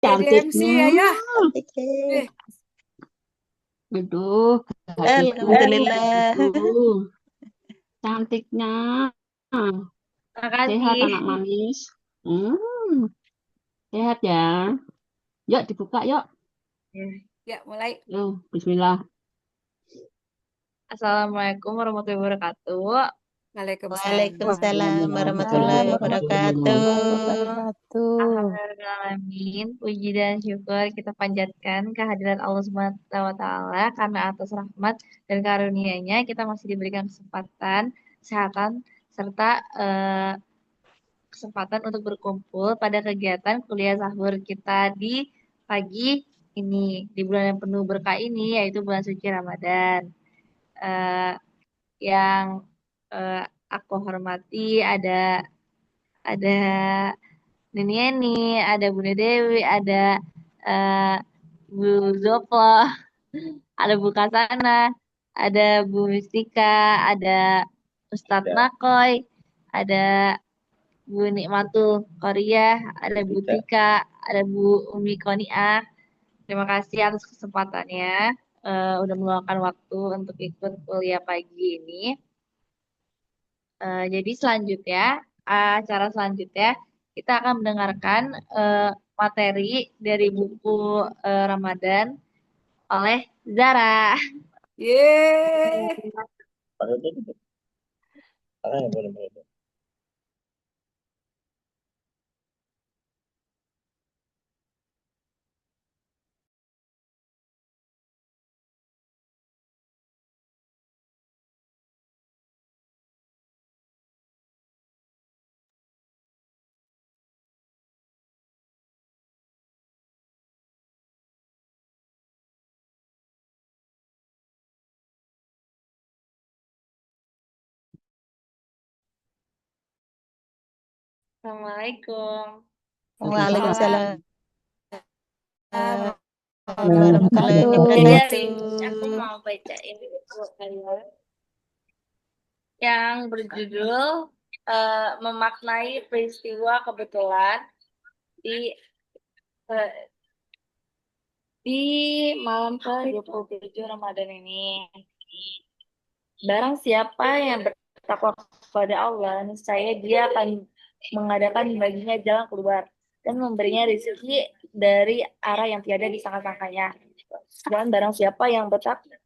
Jadi MC Cantiknya. ya. Cantik. Eh, Aduh, hatiku. Alhamdulillah. Aduh, cantiknya. Sehat Makasih. anak manis. Hmm, sehat ya. Yuk dibuka yuk. ya mulai. Yuk, bismillah. Assalamualaikum warahmatullahi wabarakatuh. Waalaikumsalam. Waalaikumsalam Waalaikumsalam warahmatullahi warahmatullahi Warahmatullahi wabarakatuh. wabarakatuh. Alhamdulillahalamin. Puji dan syukur kita panjatkan kehadiran Allah Subhanahu wa taala karena atas rahmat dan karunia-Nya kita masih diberikan kesempatan, kesehatan serta kesempatan untuk berkumpul pada kegiatan kuliah sahur kita di pagi ini di bulan yang penuh berkah ini yaitu bulan suci Ramadan. Eh, yang eh, aku hormati ada Nini Eni, ada Bunda Dewi, ada eh, Bu Zoplo, ada Bu Kasana, ada Bu Mistika, ada Ustadz Nakoy, ada Bu Nikmatul Korea, ada Bu Tika, ada Bu Umi Koniah. Terima kasih atas kesempatannya. Udah meluangkan waktu untuk ikut kuliah pagi ini. Jadi selanjutnya, acara selanjutnya kita akan mendengarkan materi dari buku Ramadan oleh Zara. Yeay. Assalamualaikum. Waalaikumsalam. Waalaikumsalam warahmatullahi Jadi Wabarakatuh. hari ini aku wabarakatuh. mau bacain buku kalian yang berjudul Memaknai Peristiwa Kebetulan di eh, di malam ke-27 Ramadan ini. Barang siapa yang bertakwa kepada Allah, niscaya dia akan mengadakan baginya jalan keluar dan memberinya rezeki dari arah yang tiada disangka-sangkanya. Dan barang siapa yang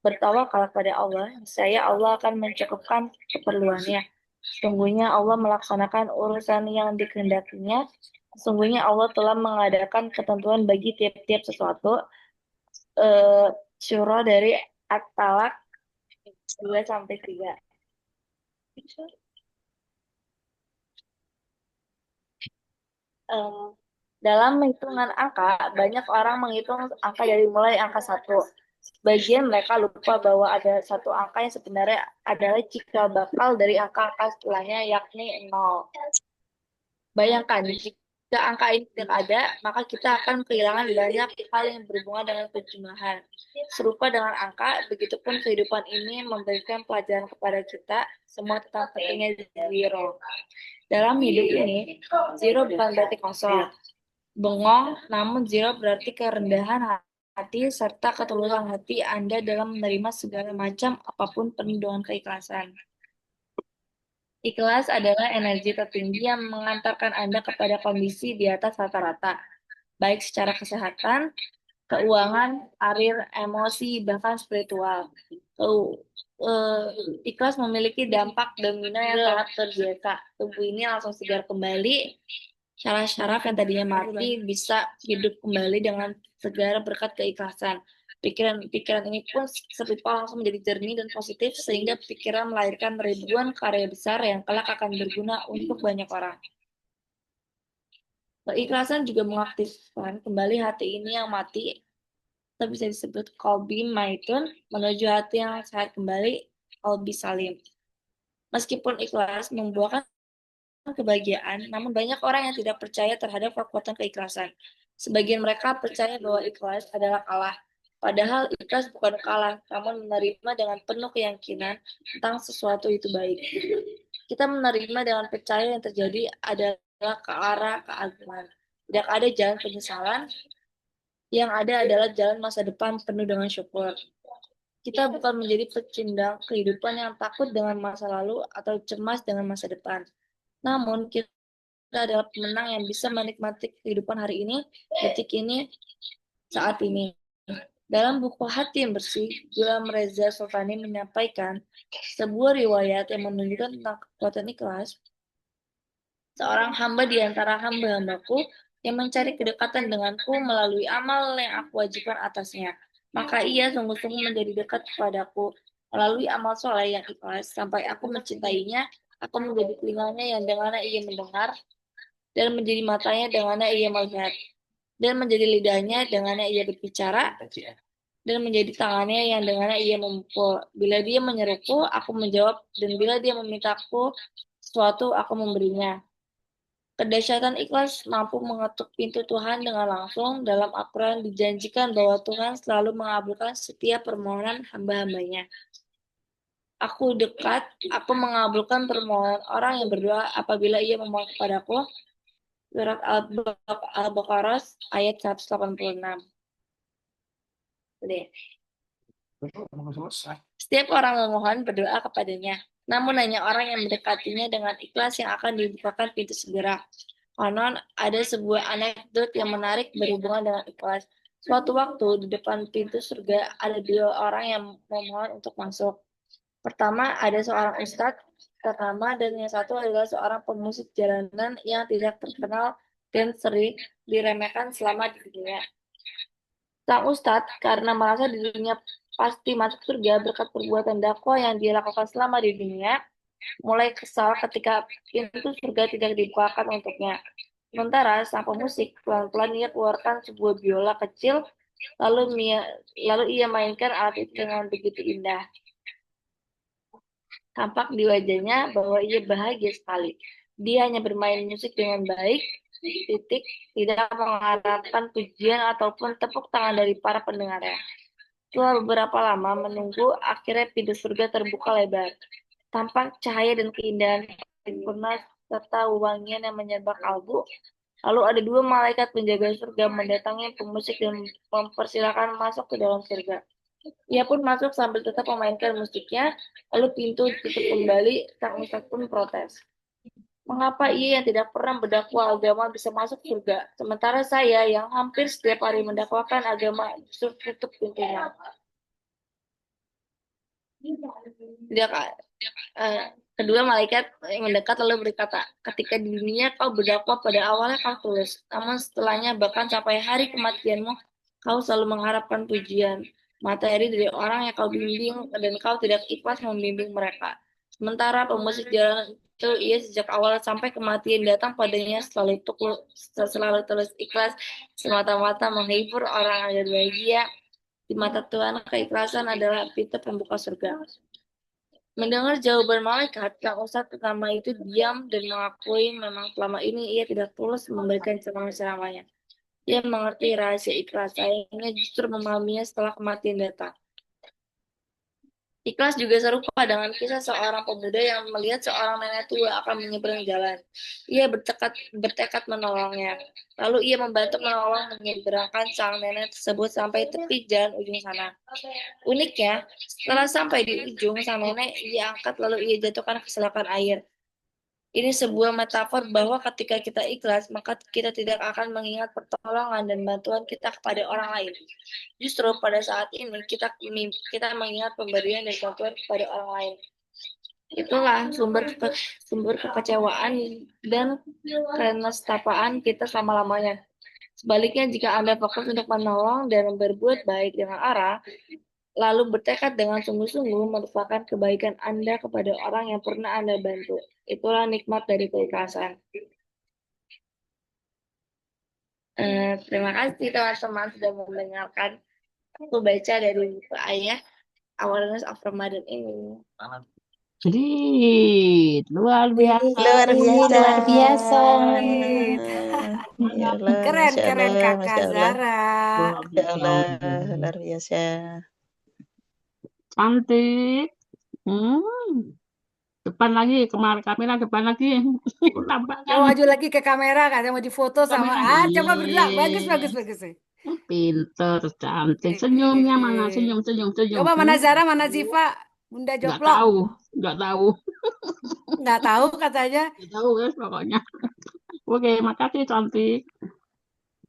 bertawakal kepada Allah, niscaya Allah akan mencukupkan keperluannya. Sesungguhnya Allah melaksanakan urusan yang dikehendakinya. Sesungguhnya Allah telah mengadakan ketentuan bagi tiap-tiap sesuatu. Syura dari At-Talaq 2-3. Em, dalam hitungan angka, banyak orang menghitung angka dari mulai angka 1. Sebagian mereka lupa bahwa ada satu angka yang sebenarnya adalah cikal bakal dari angka-angka setelahnya, yakni 0. Bayangkan, jika angka ini tidak ada, maka kita akan kehilangan banyak hal yang berhubungan dengan penjumlahan. Serupa dengan angka, begitupun kehidupan ini memberikan pelajaran kepada kita semua tentang pentingnya zero. Dalam hidup ini, zero bukan berarti kosong, bengong, namun zero berarti kerendahan hati serta ketulusan hati Anda dalam menerima segala macam apapun penuh dengan keikhlasan. Ikhlas adalah energi tertinggi yang mengantarkan Anda kepada kondisi di atas rata-rata, baik secara kesehatan, keuangan, karir, emosi, bahkan spiritual. Ikhlas memiliki dampak domino yang sangat terbiasa. Tubuh ini langsung segar kembali, syaraf-syaraf yang tadinya mati bisa hidup kembali dengan segar berkat keikhlasan. Pikiran ini pun serupa langsung menjadi jernih dan positif sehingga pikiran melahirkan ribuan karya besar yang kelak akan berguna untuk banyak orang. Keikhlasan juga mengaktifkan kembali hati ini yang mati, atau bisa disebut qalbi maitun, menuju hati yang sehat kembali, qalbi salim. Meskipun ikhlas membuahkan kebahagiaan, namun banyak orang yang tidak percaya terhadap kekuatan keikhlasan. Sebagian mereka percaya bahwa ikhlas adalah kalah. Padahal ikhlas bukan kalah, namun menerima dengan penuh keyakinan tentang sesuatu itu baik. Kita menerima dengan percaya yang terjadi adalah ke arah keagungan. Tidak ada jalan penyesalan, Yang ada adalah jalan masa depan penuh dengan syukur. Kita bukan menjadi pecundang kehidupan yang takut dengan masa lalu atau cemas dengan masa depan. Namun, kita adalah pemenang yang bisa menikmati kehidupan hari ini, detik ini, saat ini. Dalam buku Hati yang Bersih, Gulam Reza Sofani menyampaikan sebuah riwayat yang menunjukkan tentang kekuatan ikhlas. Seorang hamba di antara hamba-hambaku yang mencari kedekatan denganku melalui amal yang aku wajibkan atasnya. Maka ia sungguh-sungguh menjadi dekat kepadaku melalui amal soleh yang ikhlas sampai aku mencintainya. Aku menjadi telinganya yang dengannya ia mendengar, dan menjadi matanya dengannya ia melihat, dan menjadi lidahnya dengannya ia berbicara, dan menjadi tangannya yang dengannya ia memukul. Bila dia menyeruku, aku menjawab, dan bila dia memintaku sesuatu, aku memberinya. Kedahsyatan ikhlas mampu mengetuk pintu Tuhan dengan langsung. Dalam Al-Quran dijanjikan bahwa Tuhan selalu mengabulkan setiap permohonan hamba-hambanya. Aku dekat, aku mengabulkan permohonan orang yang berdoa apabila ia memohon kepadaku. Surat Al-Baqarah ayat 186. Setiap orang memohon berdoa kepadanya, namun hanya orang yang mendekatinya dengan ikhlas yang akan dibukakan pintu segera. Konon ada sebuah anekdot yang menarik berhubungan dengan ikhlas. Suatu waktu di depan pintu surga ada dua orang yang memohon untuk masuk. Pertama ada seorang ustadz ternama dan yang satu adalah seorang pemusik jalanan yang tidak terkenal dan sering diremehkan selama di dunia. Sang ustadz karena merasa dirinya pasti masuk surga berkat perbuatan dakwah yang dia lakukan selama di dunia, mulai kesal ketika pintu surga tidak dibukakan untuknya. Sementara sang pemusik pelan-pelan ia keluarkan sebuah biola kecil, lalu ia mainkan alat itu dengan begitu indah. Tampak di wajahnya bahwa ia bahagia sekali. Dia hanya bermain musik dengan baik, tidak mengharapkan pujian ataupun tepuk tangan dari para pendengarnya. Setelah beberapa lama menunggu, akhirnya pintu surga terbuka lebar. Tampak cahaya dan keindahan sempurna serta wangian yang menyerba kalbu. Lalu ada dua malaikat penjaga surga mendatangi pemusik dan mempersilahkan masuk ke dalam surga. Ia pun masuk sambil tetap memainkan musiknya, lalu pintu ditutup kembali. Sang ustadz pun protes. Mengapa ia yang tidak pernah berdakwah agama bisa masuk surga, sementara saya yang hampir setiap hari mendakwakan agama justru tutup pintunya? Kedua malaikat yang mendekat lalu berkata, ketika di dunia kau berdakwah pada awalnya kau tulus, namun setelahnya bahkan sampai hari kematianmu kau selalu mengharapkan pujian, materi dari orang yang kau bimbing dan kau tidak ikhlas membimbing mereka. Sementara pemusik jalan itu ia sejak awal sampai kematian datang padanya selalu tulus ikhlas semata-mata menghibur orang agar bahagia. Di mata Tuhan keikhlasan adalah pintu pembuka surga. Mendengar jawaban malaikat, sang ustadz pertama itu diam dan mengakui memang selama ini ia tidak tulus memberikan ceramah-ceramahnya. Ia mengerti rahasia ikhlas, sayangnya justru memahaminya setelah kematian datang. Ikhlas juga serupa dengan kisah seorang pemuda yang melihat seorang nenek tua akan menyeberang jalan. Ia bertekad menolongnya. Lalu ia membantu menolong menyeberangkan sang nenek tersebut sampai tepi jalan ujung sana. Uniknya, setelah sampai di ujung sang nenek, ia angkat lalu ia jatuhkan ke selokan air. Ini sebuah metafor bahwa ketika kita ikhlas, maka kita tidak akan mengingat pertolongan dan bantuan kita kepada orang lain. Justru pada saat ini kita mengingat pemberian dan bantuan kepada orang lain. Itulah sumber kekecewaan dan kenestapaan kita selama-lamanya. Sebaliknya, jika Anda fokus untuk menolong dan berbuat baik dengan arah, lalu bertekad dengan sungguh-sungguh merupakan kebaikan Anda kepada orang yang pernah Anda bantu. Itulah nikmat dari keikhlasan. Terima kasih teman-teman sudah mendengarkan aku baca dari buku Ayah, Awareness of Ramadan ini. Jadi luar biasa. Luar biasa. Luar biasa. Ya Allah, Keren, Masya keren Allah, Kakak Masya Allah. Zara. Ya Allah, luar biasa. Cantik. Depan lagi, kamera depan lagi. Tampakkan. Coba maju lagi ke kamera, katanya mau difoto sama. Kamera. Coba berdua, bagus. Pinter, cantik. Senyumnya mana? Senyum, senyum, senyum. Coba mana Zara, mana Ziva? Bunda Nggak Joplok. tahu, nggak tahu, Nggak tahu katanya. nggak tahu guys pokoknya. Oke, makasih cantik.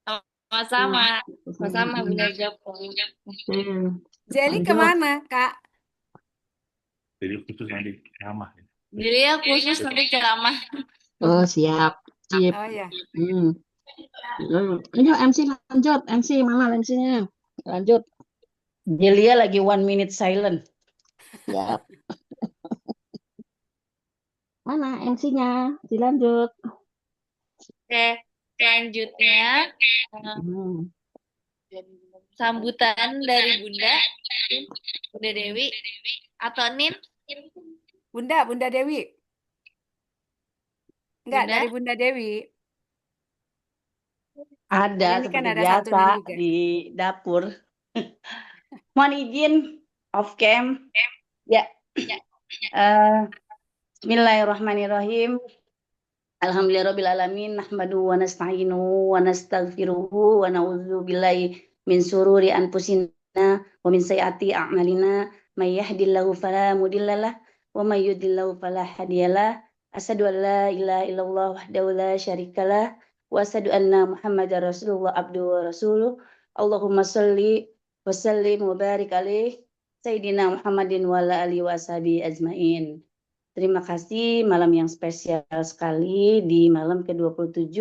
Sama-sama. Hmm. Sama-sama Bunda Joko. Oke, Jelly lanjut. kemana, Kak? Jadi khusus nanti ramah. Jadi ya khusus nanti ceramah. Oh, siap. Sip. Oh ya. Hmm. Ayo MC lanjut. MC mana MC-nya? Lanjut. Jelia lagi 1 minute silent. Siap. Mana MC-nya? Dilanjut. Oke, selanjutnya Hmm. sambutan dari Bunda Dewi atau Nin. Bunda Dewi. Enggak, Bunda? dari Bunda Dewi. Ada Ini kan seperti ada biasa santunan juga. di dapur. Mohon izin off cam. Ya. Bismillahirrahmanirrahim. Alhamdulillahirrabbilalamin. Nahmadu wa nasta'inu wa nastaghfiruhu wa na'udzu billahi min sururi anfusina wa min sayyiati a'malina. May yahdihillahu fala mudhillalah wa may yudhlilhu fala hadiyalah. Asyhadu an la ilaha illallah wahdahu la syarikalah wa asyhadu anna Muhammadar Rasulullah abduhu wa rasuluh. Allahumma sholli wa sallim wa barik alaihi Sayyidina Muhammadin wa ala alihi wa ashabihi ajmain. Terima kasih malam yang spesial sekali di malam ke-27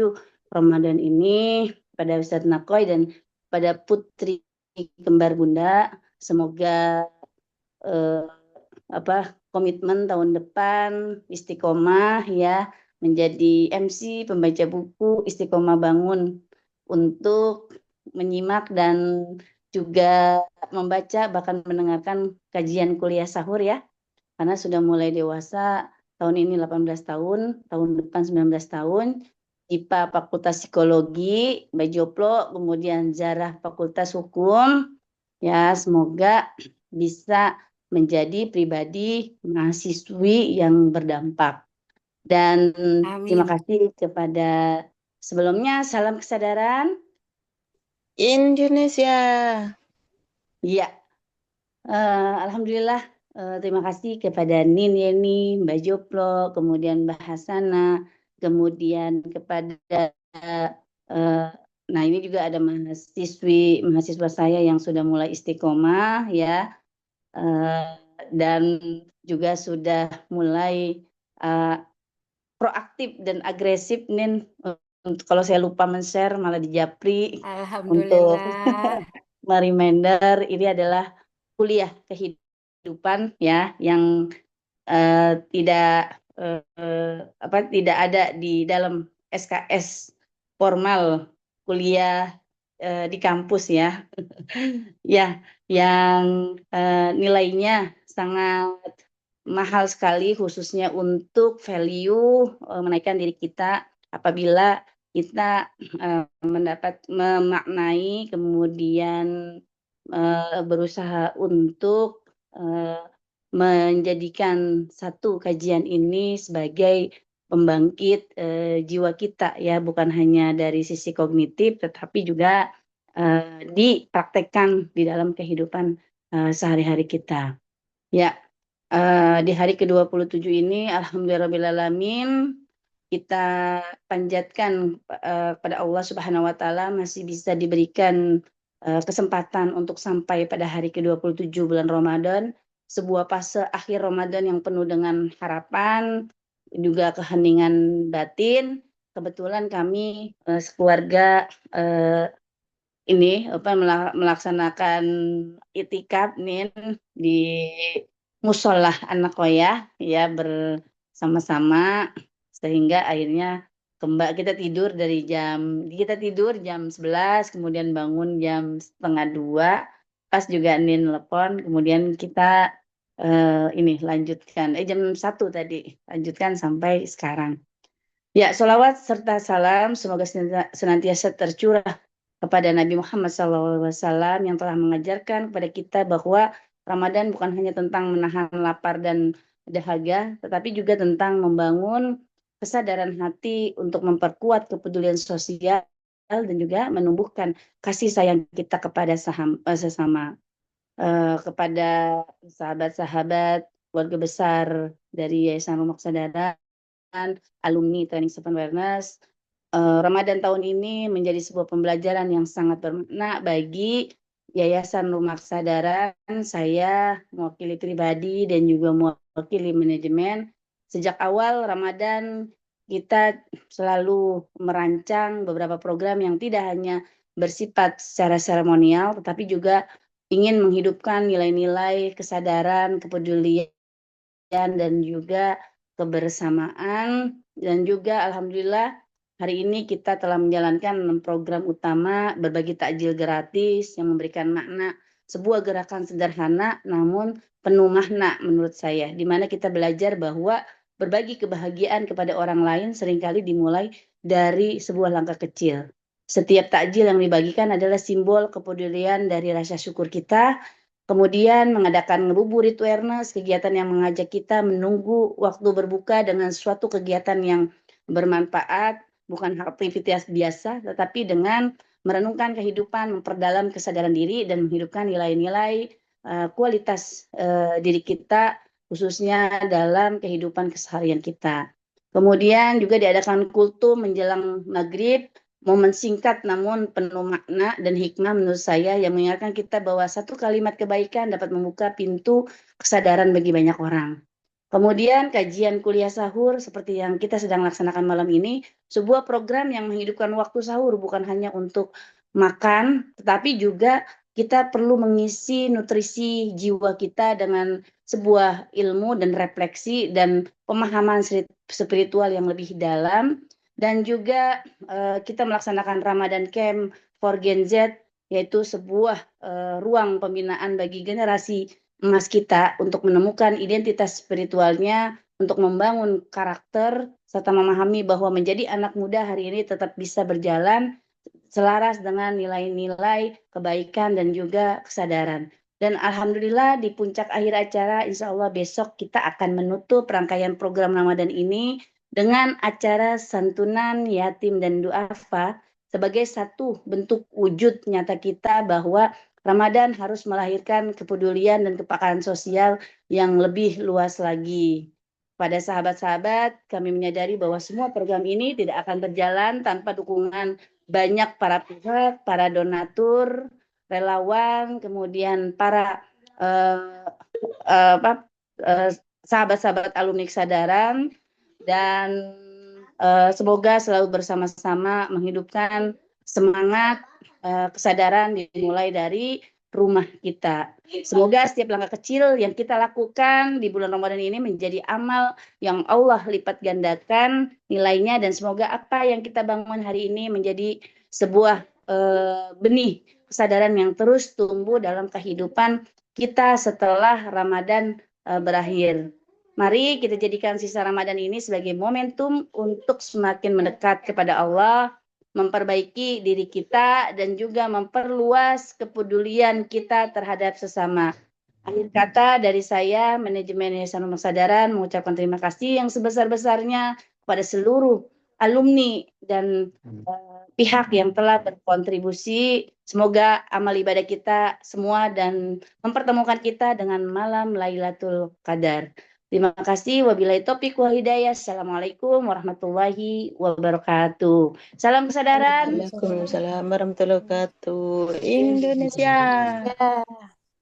Ramadan ini pada Ustadz Nakoy dan pada putri kembar Bunda. Semoga komitmen tahun depan istiqomah ya menjadi MC pembaca buku Istiqomah Bangun untuk menyimak dan juga membaca bahkan mendengarkan kajian kuliah sahur ya. Karena sudah mulai dewasa, tahun ini 18 tahun, tahun depan 19 tahun, IPA Fakultas Psikologi, Mbak Joplo, kemudian Zarah Fakultas Hukum, ya semoga bisa menjadi pribadi mahasiswi yang berdampak. Dan terima Amin. kasih kepada sebelumnya, salam kesadaran. Indonesia. Iya, alhamdulillah. Terima kasih kepada Nin Yeni, Mbak Joplo, kemudian Mbak Hasana, kemudian kepada nah ini juga ada mahasiswa saya yang sudah mulai istiqomah ya, dan juga sudah mulai proaktif dan agresif Nin. Kalau saya lupa men-share malah dijapri untuk Alhamdulillah. reminder ini adalah kuliah kehidupan ya yang tidak ada di dalam SKS formal kuliah di kampus ya. Ya, yang nilainya sangat mahal sekali khususnya untuk value menaikkan diri kita apabila kita memaknai kemudian berusaha untuk menjadikan satu kajian ini sebagai pembangkit jiwa kita ya, bukan hanya dari sisi kognitif tetapi juga dipraktekkan di dalam kehidupan sehari-hari kita. Ya, di hari ke-27 ini alhamdulillahirabbil kita panjatkan pada Allah Subhanahu wa taala masih bisa diberikan kesempatan untuk sampai pada hari ke-27 bulan Ramadan, sebuah fase akhir Ramadan yang penuh dengan harapan, juga keheningan batin. Kebetulan kami sekeluarga ini melaksanakan itikaf nih di musola An-Nakoyah ya bersama-sama sehingga akhirnya kita tidur jam 11 kemudian bangun jam 1:30 pas juga Nin telepon kemudian kita lanjutkan jam 1 tadi lanjutkan sampai sekarang. Ya, sholawat serta salam semoga senantiasa tercurah kepada Nabi Muhammad SAW yang telah mengajarkan kepada kita bahwa Ramadan bukan hanya tentang menahan lapar dan dahaga, tetapi juga tentang membangun kesadaran hati untuk memperkuat kepedulian sosial dan juga menumbuhkan kasih sayang kita kepada sesama, kepada sahabat-sahabat keluarga besar dari Yayasan Rumah Kesadaran, alumni Training Seven Awareness. Ramadan tahun ini menjadi sebuah pembelajaran yang sangat bermakna bagi Yayasan Rumah Kesadaran. Saya mewakili pribadi dan juga mewakili manajemen. Sejak awal Ramadan kita selalu merancang beberapa program yang tidak hanya bersifat secara seremonial, tetapi juga ingin menghidupkan nilai-nilai kesadaran, kepedulian, dan juga kebersamaan. Dan juga alhamdulillah hari ini kita telah menjalankan 6 program utama berbagi takjil gratis yang memberikan makna, sebuah gerakan sederhana namun penuh makna menurut saya, di mana kita belajar bahwa berbagi kebahagiaan kepada orang lain seringkali dimulai dari sebuah langkah kecil. Setiap takjil yang dibagikan adalah simbol kepedulian dari rasa syukur kita. Kemudian mengadakan ngabuburit awareness, kegiatan yang mengajak kita menunggu waktu berbuka dengan suatu kegiatan yang bermanfaat, bukan aktivitas biasa, tetapi dengan merenungkan kehidupan, memperdalam kesadaran diri, dan menghidupkan nilai-nilai kualitas diri kita, khususnya dalam kehidupan keseharian kita. Kemudian juga diadakan kultum menjelang maghrib, momen singkat namun penuh makna dan hikmah menurut saya yang mengingatkan kita bahwa satu kalimat kebaikan dapat membuka pintu kesadaran bagi banyak orang. Kemudian kajian kuliah sahur seperti yang kita sedang laksanakan malam ini, sebuah program yang menghidupkan waktu sahur bukan hanya untuk makan, tetapi juga kita perlu mengisi nutrisi jiwa kita dengan sebuah ilmu dan refleksi dan pemahaman spiritual yang lebih dalam. Dan juga kita melaksanakan Ramadan Camp for Gen Z, yaitu sebuah ruang pembinaan bagi generasi emas kita untuk menemukan identitas spiritualnya, untuk membangun karakter, serta memahami bahwa menjadi anak muda hari ini tetap bisa berjalan selaras dengan nilai-nilai kebaikan dan juga kesadaran. Dan alhamdulillah di puncak akhir acara, insya Allah besok kita akan menutup rangkaian program Ramadan ini dengan acara santunan yatim dan duafa sebagai satu bentuk wujud nyata kita bahwa Ramadan harus melahirkan kepedulian dan kepekaan sosial yang lebih luas lagi. Pada sahabat-sahabat, kami menyadari bahwa semua program ini tidak akan berjalan tanpa dukungan banyak para pihak, para donatur, relawan, kemudian para sahabat-sahabat alumni kesadaran, dan semoga selalu bersama-sama menghidupkan semangat kesadaran dimulai dari rumah kita. Semoga setiap langkah kecil yang kita lakukan di bulan Ramadan ini menjadi amal yang Allah lipat gandakan nilainya, dan semoga apa yang kita bangun hari ini menjadi sebuah benih kesadaran yang terus tumbuh dalam kehidupan kita setelah Ramadan berakhir. Mari kita jadikan sisa Ramadan ini sebagai momentum untuk semakin mendekat kepada Allah, memperbaiki diri kita, dan juga memperluas kepedulian kita terhadap sesama. Akhir kata dari saya, manajemen Yayasan Rumah Kesadaran mengucapkan terima kasih yang sebesar-besarnya kepada seluruh alumni dan pihak yang telah berkontribusi. Semoga amal ibadah kita semua dan mempertemukan kita dengan malam Lailatul Qadar. Terima kasih. Wabillahi taufiq wal hidayah. Assalamualaikum warahmatullahi wabarakatuh. Salam kesadaran. Waalaikumsalam warahmatullahi wabarakatuh. Indonesia.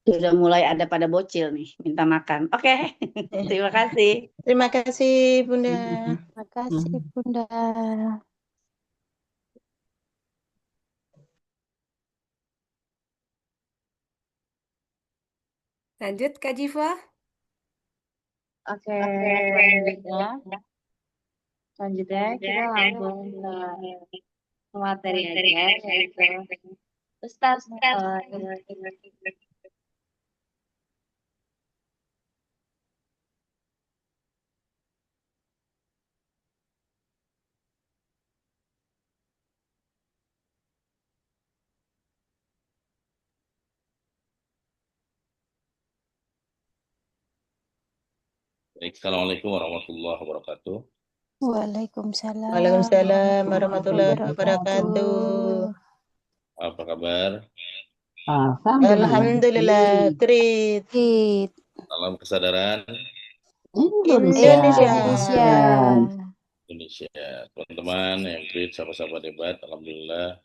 Sudah mulai ada pada bocil nih, minta makan. Oke. Terima kasih. Terima kasih, Bunda. Terima kasih, Bunda. Lanjut Kak Jiva. Oke, selanjutnya kita langsung ke materi aja, yaitu Ustaz. Baik, Assalamualaikum warahmatullahi wabarakatuh. Waalaikumsalam Waalaikumsalam warahmatullahi wabarakatuh. Apa kabar? Alhamdulillah. Alhamdulillah, great. Great. Salam kesadaran Indonesia. Indonesia. Indonesia. Teman-teman yang great, sahabat-sahabat hebat, alhamdulillah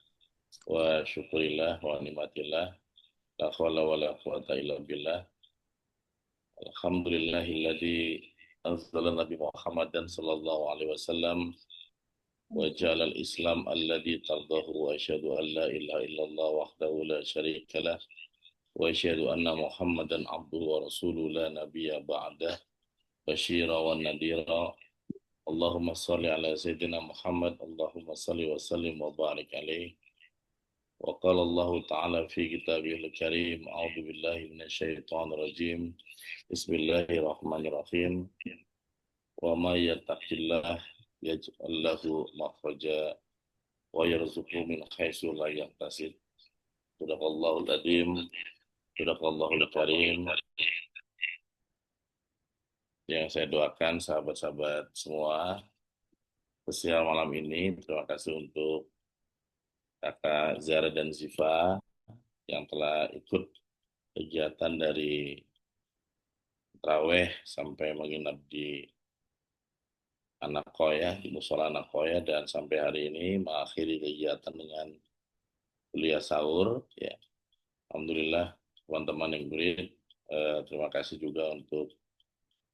wa syukurillah wa nikmatillah. La haula wa la quwata illa billah. Alhamdulillahilladzi anzala Nabi Muhammadan sallallahu alaihi wasallam wa ja'alal Islam alladzi tardahu wa asyhadu an la ilaha illallah wahdahu la syarika lah wa asyhadu anna Muhammadan abduhu wa rasuluhu la nabiyya ba'dah basyira wa nadhira. Allahumma salli ala sayyidina Muhammad, Allahumma salli wa sallim wa barik alaihi. Wa qala Allah ta'ala fi kitabihil karim, a'udzu billahi minasyaitonir rajim. Bismillahirrahmanirrahim. Wa may yattaqillah yaj'al lahu makhraja wa yarzuqhu min haitsu la yahtasib. Sadaqallahul adzim. Sadaqallahul karim. Yang saya doakan sahabat-sahabat semua, spesial malam ini, terima kasih untuk Kakak Zara dan Ziva yang telah ikut kegiatan dari Traweh sampai menginap di Anakoya, di Musola Anakoya, dan sampai hari ini mengakhiri kegiatan dengan kuliah sahur. Ya, alhamdulillah teman-teman yang great. Terima kasih juga untuk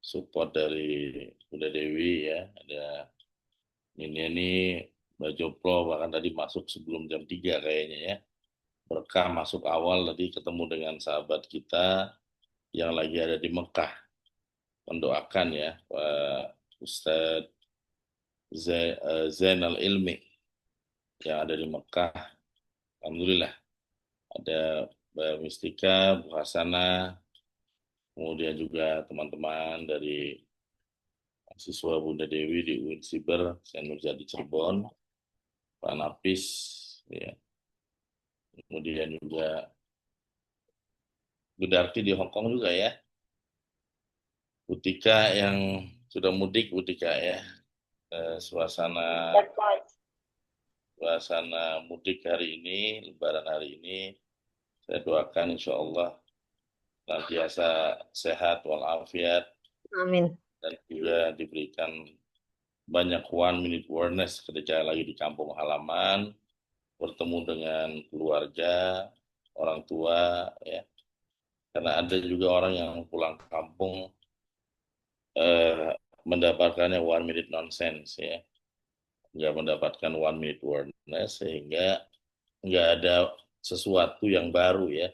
support dari Bunda Dewi ya. Ada ini Mbak Joplo bahkan tadi masuk sebelum jam 3 kayaknya ya. Berkah masuk awal tadi ketemu dengan sahabat kita yang lagi ada di Mekah. Mendoakan ya Pak Ustadz Zainal Ilmi yang ada di Mekah. Alhamdulillah ada Mbak Mistika, Bu Hasana, kemudian juga teman-teman dari siswa Bunda Dewi di UIN Siber, Saint Nurjadi Cirebon, Pak Napis, ya. Kemudian juga Bu Darti di Hong Kong juga ya. Butika yang sudah mudik, Butika ya. Suasana mudik hari ini, Lebaran hari ini, saya doakan insya Allah senantiasa sehat walafiat. Amin. Dan juga diberikan banyak one minute awareness ketika lagi di kampung halaman, bertemu dengan keluarga, orang tua, ya. Karena ada juga orang yang pulang kampung mendapatkannya one minute nonsense, ya. Nggak mendapatkan one minute awareness, sehingga nggak ada sesuatu yang baru, ya.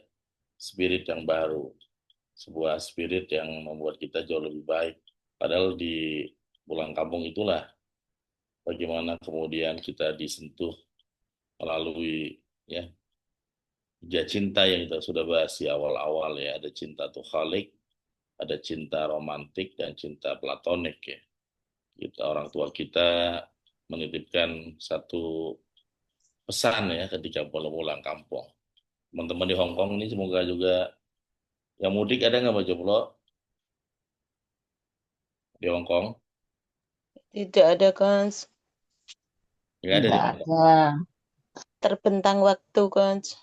Spirit yang baru. Sebuah spirit yang membuat kita jauh lebih baik. Padahal di pulang kampung itulah bagaimana kemudian kita disentuh melalui ya tiga cinta yang kita sudah bahas di awal-awal ya. Ada cinta tukhalik, ada cinta romantik, dan cinta platonik ya. Kita orang tua kita menitipkan satu pesan ya ketika pulang kampung. Teman-teman di Hong Kong ini semoga juga yang mudik ada nggak Mbak Joplo? Di Hong Kong? Tidak ada, Kons. Nggak ada. Tidak Di ada. Terbentang waktu, Kons.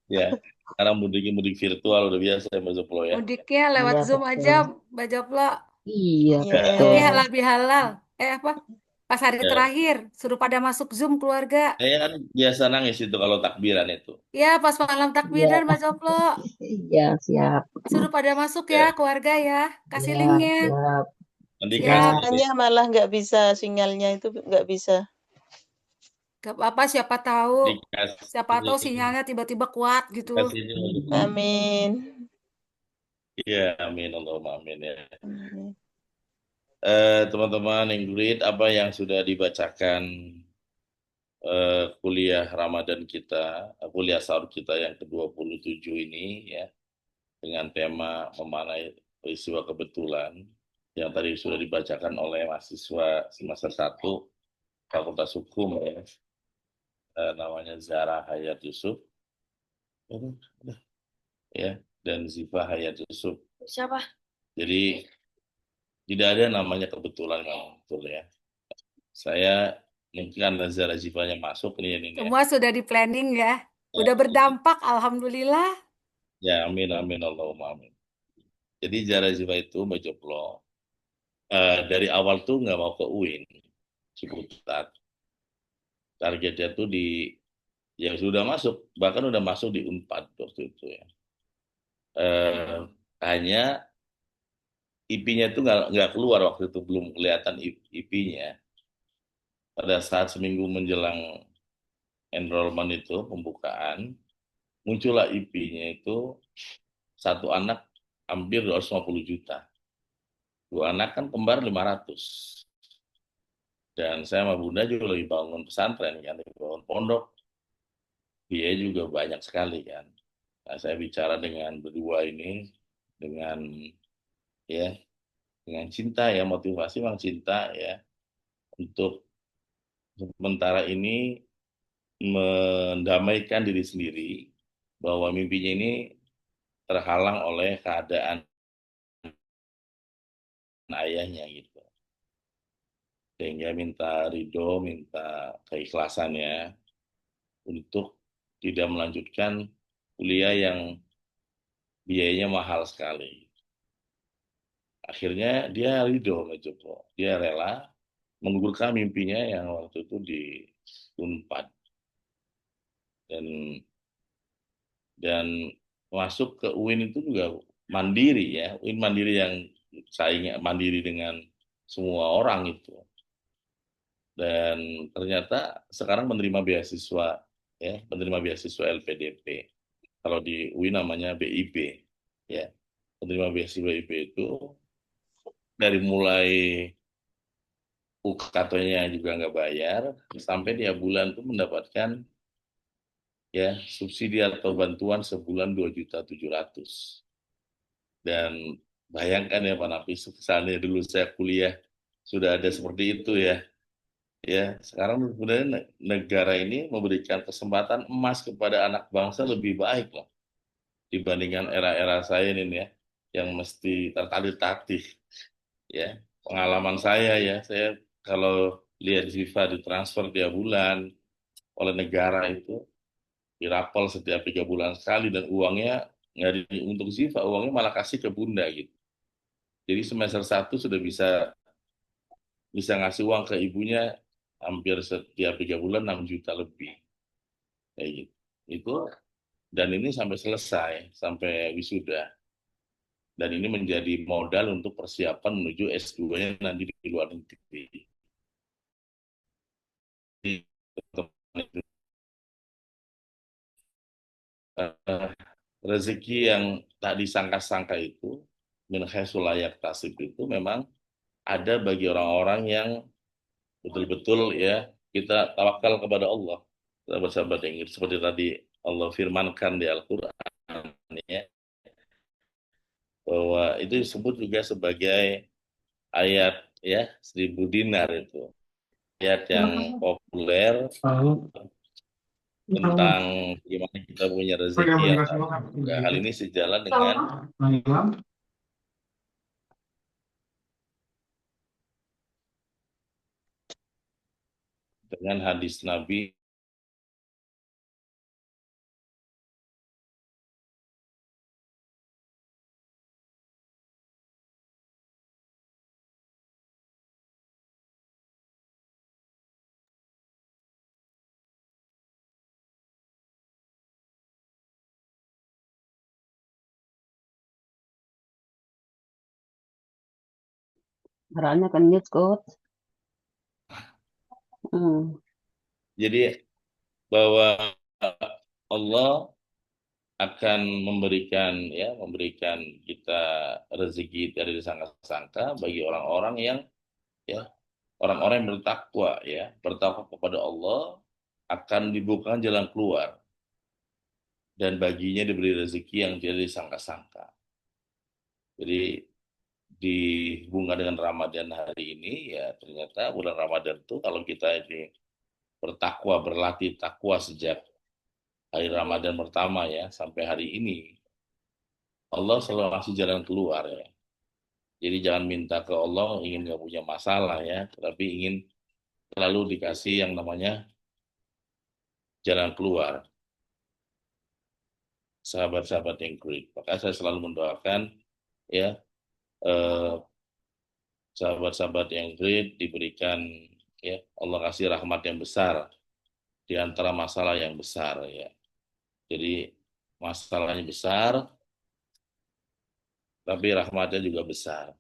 Ya, sekarang mudik virtual udah biasa ya Mbak Joplo ya. Mudiknya lewat Iya, Zoom betul. aja, Mbak Joplo. Iya, Iya. betul. Lebih lebih halal. Apa? Pas hari Ya. terakhir, suruh pada masuk Zoom keluarga. Saya kan biasa nangis itu kalau takbiran itu. Ya, pas malam takbiran, Iya. Mbak Joplo. Iya, siap. Suruh pada masuk Ya. ya, keluarga ya. Kasih Iya, linknya. siap. Nanti Siap. kasih. Biasanya malah nggak bisa, sinyalnya itu nggak bisa. Gak apa-apa, siapa tahu. Dikasih. Siapa tahu sinyalnya tiba-tiba kuat gitu. Kasih ini untuk. Amin. Iya, amin Allahumma amin ya. Amin. Teman-teman yang great, apa yang sudah dibacakan kuliah Ramadan kita, kuliah sahur kita yang ke-27 ini ya, dengan tema memaknai peristiwa kebetulan yang tadi sudah dibacakan oleh mahasiswa semester 1 Fakultas Hukum ya, namanya Zara Hayat Yusuf ya, dan Ziva Hayat Yusuf. Siapa? Jadi tidak ada namanya kebetulan memang, betul ya. Saya Mungkin karena Zara Zifanya masuk nih ini ya. Semua sudah di planning ya. Ya, Udah berdampak, alhamdulillah. ya, amin amin Allahumma amin. Jadi Zara Zifa itu Mbak Joplo dari awal tuh nggak mau ke UIN Ciputat. Targetnya tuh di ya sudah masuk, bahkan udah masuk di Unpad waktu itu ya. Eh, hanya IP-nya itu nggak keluar waktu itu, belum kelihatan IP-nya. Pada saat seminggu menjelang enrollment itu pembukaan, muncullah IP-nya itu satu anak hampir 250 juta. Dua anak kan kembar 500. Dan saya sama Bunda juga lagi bangun pesantren kan, lagi bangun pondok. Biaya juga banyak sekali kan. Nah, saya bicara dengan berdua ini dengan ya dengan cinta ya, motivasi memang cinta ya, untuk sementara ini mendamaikan diri sendiri bahwa mimpinya ini terhalang oleh keadaan ayahnya gitu. Sehingga minta ridho, minta keikhlasannya untuk tidak melanjutkan kuliah yang biayanya mahal sekali. Akhirnya dia ridho, Joko. Dia rela menggugurkan mimpinya yang waktu itu di Unpad. Dan masuk ke UIN itu juga mandiri ya. UIN mandiri yang saingnya mandiri dengan semua orang itu. Dan ternyata sekarang menerima beasiswa ya, menerima beasiswa LPDP. Kalau di UI namanya BIP ya. Menerima beasiswa BIP itu dari mulai UKT-nya juga nggak bayar sampai dia bulan tuh mendapatkan ya subsidi atau bantuan sebulan 2.700.000. Dan bayangkan ya Pak Nafis, misalnya dulu saya kuliah sudah ada seperti itu ya. Ya, sekarang sebenarnya negara ini memberikan kesempatan emas kepada anak bangsa lebih baik loh dibandingkan era-era saya ini ya, yang mesti tertatih-tatih ya. Pengalaman saya ya, saya kalau lihat Ziva ditransfer tiap bulan oleh negara itu, dirapel setiap 3 bulan sekali, dan uangnya nggak untuk Ziva, uangnya malah kasih ke Bunda gitu. Jadi semester 1 sudah bisa ngasih uang ke ibunya hampir setiap 3 bulan 6 juta lebih kayak gitu. Itu, dan ini sampai selesai, sampai wisuda. Dan ini menjadi modal untuk persiapan menuju S2-nya nanti di luar negeri. Rezeki yang tak disangka-sangka itu, min haitsu la yahtasib, itu memang ada bagi orang-orang yang betul-betul ya kita tawakal kepada Allah. Sahabat-sahabat yang seperti tadi Allah firmankan di Al-Quran ya, bahwa itu disebut juga sebagai ayat ya 1.000 dinar, itu ayat yang populer tentang gimana kita punya rezeki yang tak terduga. Hal ini sejalan dengan hadis Nabi Suaranya kan mute, Coach. Jadi bahwa Allah akan memberikan kita rezeki dari disangka-sangka bagi orang-orang yang ya orang-orang yang bertakwa kepada Allah, akan dibukakan jalan keluar dan baginya diberi rezeki yang tidak disangka-sangka. Jadi dihubungkan dengan Ramadan hari ini ya, ternyata bulan Ramadan itu kalau kita ini bertakwa, berlatih takwa sejak hari Ramadan pertama ya sampai hari ini, Allah selalu ngasih jalan keluar ya. Jadi jangan minta ke Allah ingin nggak punya masalah ya, tapi ingin lalu dikasih yang namanya jalan keluar, sahabat-sahabat yang great. Maka saya selalu mendoakan ya eh, sahabat-sahabat yang great diberikan ya Allah kasih rahmat yang besar di antara masalah yang besar ya. Jadi masalahnya besar, tapi rahmatnya juga besar.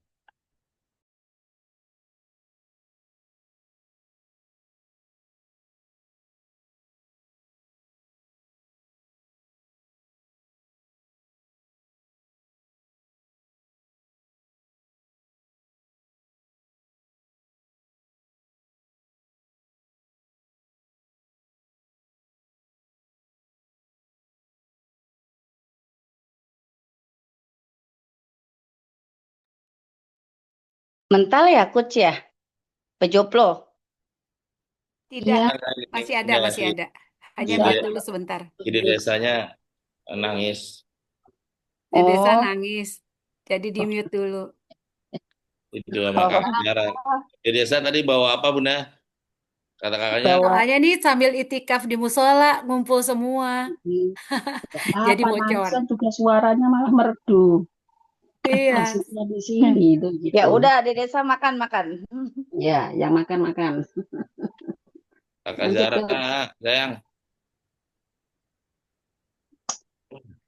Mental ya, coach ya? Pejoplo. Tidak, Iya, masih ada, Enggak, masih ada. Hanya Ide, mute dulu sebentar. ide desanya nangis. Di desa Oh, nangis. Jadi di mute dulu. Itu sama kakak Jara. Ide desa tadi bawa apa Bunda? Kata kakaknya, bawa Makanya nih sambil itikaf di musola, ngumpul semua. Jadi apa bocor. nangisan juga suaranya malah merdu. Iya. Asiknya di sini itu ya gitu. udah di desa makan-makan. Ya, yang makan-makan. kakak Nanti Jara, ke sayang.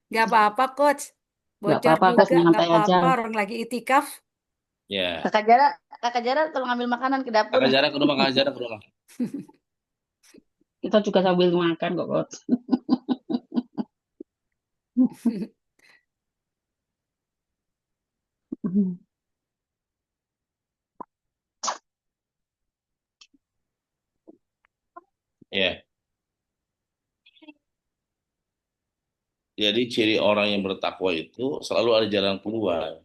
Gak apa-apa, Coach. nggak Bocor apa-apa, Coach, juga, gak nyantai aja. apa-apa. Orang lagi itikaf. Ya, Kakak Jara tolong ambil makanan ke dapur. kakak Jara ke rumah, kakak Jara ke rumah. Kita juga sambil makan kok, Coach. Ya, jadi ciri orang yang bertakwa itu selalu ada jalan keluar.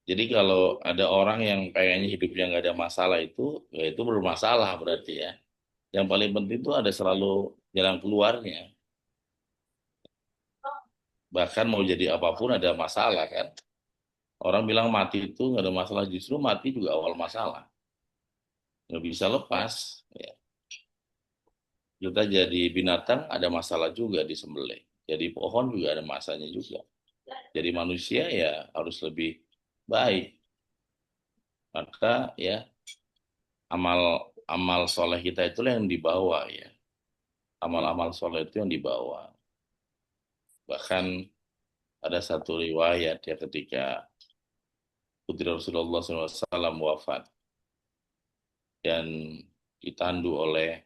Jadi kalau ada orang yang pengennya hidupnya nggak ada masalah itu, ya itu bermasalah berarti ya. Yang paling penting itu ada selalu jalan keluarnya. Bahkan mau jadi apapun ada masalah kan. Orang bilang mati itu nggak ada masalah, justru mati juga awal masalah. Nggak bisa lepas. Ya. Kita jadi binatang ada masalah juga disembelih. Jadi pohon juga ada masanya juga. Jadi manusia ya harus lebih baik. Maka ya amal amal soleh kita itulah yang dibawa ya. Amal-amal soleh itu yang dibawa. Bahkan ada satu riwayat ya ketika putri Rasulullah SAW wafat dan ditandu oleh